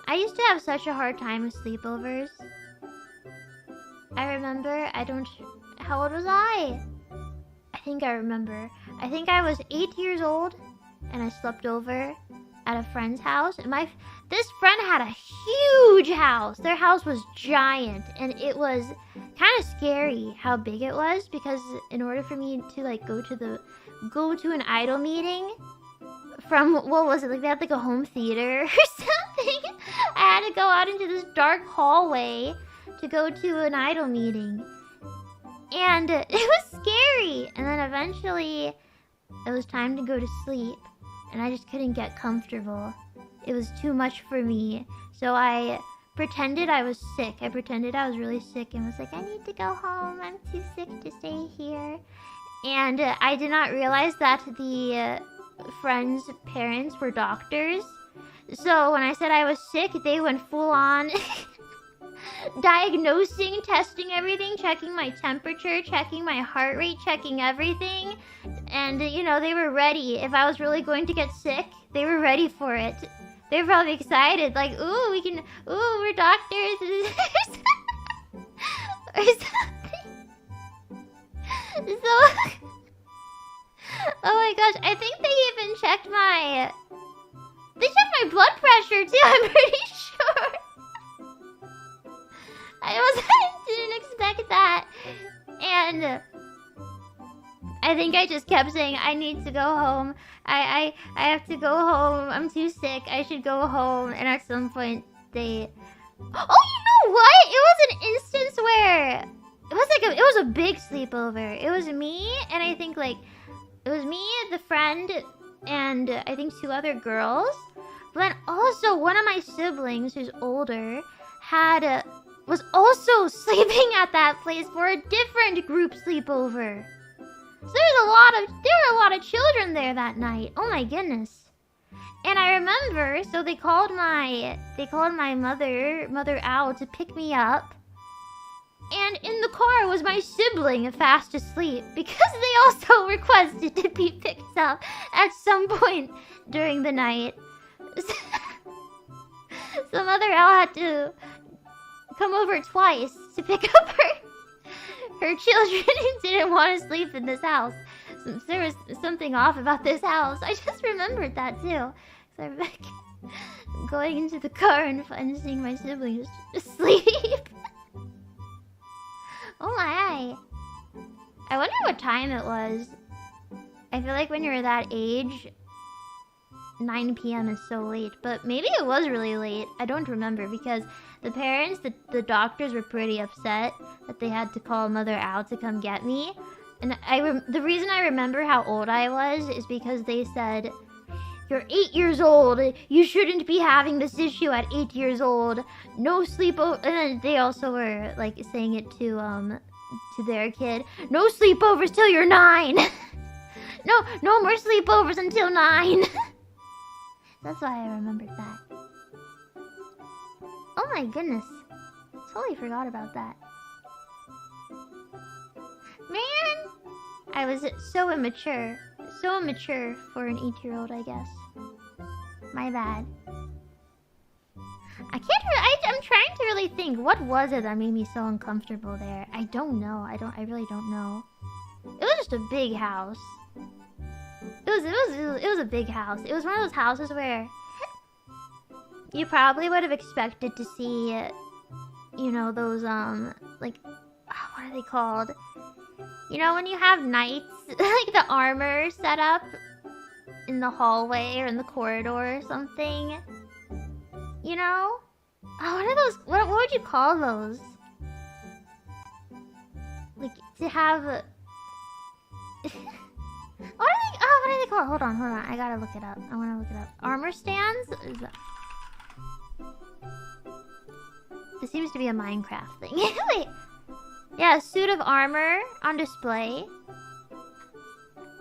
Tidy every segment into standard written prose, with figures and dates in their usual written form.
I used to have such a hard time with sleepovers. I remember, how old was I? I think I remember. I think I was 8 years old, and I slept over at a friend's house. And this friend had a huge house. Their house was giant, and it was kind of scary how big it was, because in order for me to like go to an idol meeting from, what was it, like they had like a home theater or something. I had to go out into this dark hallway to go to an idol meeting. And it was scary. And then eventually it was time to go to sleep, and I just couldn't get comfortable. It was too much for me. So I pretended I was sick. I pretended I was really sick and was like, I need to go home. I'm too sick to stay here. And I did not realize that the friend's parents were doctors. So when I said I was sick, they went full on diagnosing, testing everything, checking my temperature, checking my heart rate, checking everything. And, you know, they were ready. If I was really going to get sick, they were ready for it. They were probably excited, like, ooh, we're doctors. Or something. So, oh my gosh, I think they even checked my blood pressure too, I'm pretty sure. I didn't expect that. And I think I just kept saying, I need to go home. I have to go home. I'm too sick. I should go home. And at some point, they... Oh, you know what? It was an instance where... It was a big sleepover. It was me, and I think, like... It was me, the friend, and I think 2 other girls. But then also, one of my siblings, who's older, was also sleeping at that place for a different group sleepover. So there were a lot of children there that night. Oh my goodness. And I remember, so they called my mother out to pick me up. And in the car was my sibling fast asleep, because they also requested to be picked up at some point during the night. So Mother Owl had to come over twice to pick up her children who didn't want to sleep in this house. So there was something off about this house. I just remembered that too. So I'm like going into the car and seeing my siblings asleep. Oh my. I wonder what time it was. I feel like when you're that age, 9 p.m. is so late. But maybe it was really late. I don't remember, because the parents, the doctors were pretty upset that they had to call Mother out to come get me. And the reason I remember how old I was is because they said, you're 8 years old. You shouldn't be having this issue at 8 years old. No sleepover. And then they also were like saying it to their kid. No sleepovers till you're 9. No more sleepovers until 9. That's why I remembered that. Oh my goodness. Totally forgot about that. Man! I was so immature. So immature for an 8-year-old, I guess. My bad. I'm trying to really think. What was it that made me so uncomfortable there? I don't know. I really don't know. It was just a big house. It was a big house. It was one of those houses where you probably would have expected to see, you know, those like, what are they called? You know, when you have knights, like the armor set up in the hallway or in the corridor or something. You know? Oh, what are those? What would you call those? Like, to have... what are they called? Hold on. I gotta look it up. I wanna look it up. Armor stands? Is that... This seems to be a Minecraft thing. Wait. Yeah, a suit of armor on display.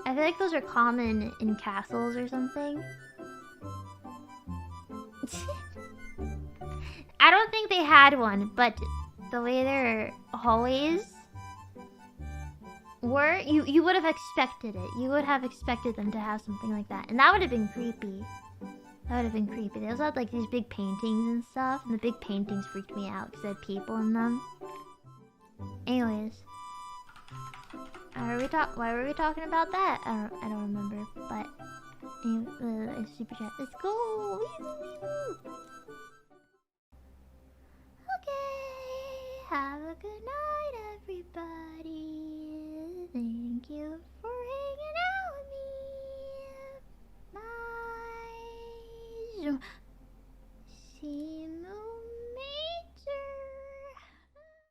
I feel like those are common in castles or something. I don't think they had one, but the way their hallways were, you would have expected it. You would have expected them to have something like that. And that would have been creepy. That would have been creepy. They also had like these big paintings and stuff, and the big paintings freaked me out because they had people in them. Anyways, why were we talking about that? I don't remember. But anyway, super chat. Let's go. Okay. Have a good night, everybody. Thank you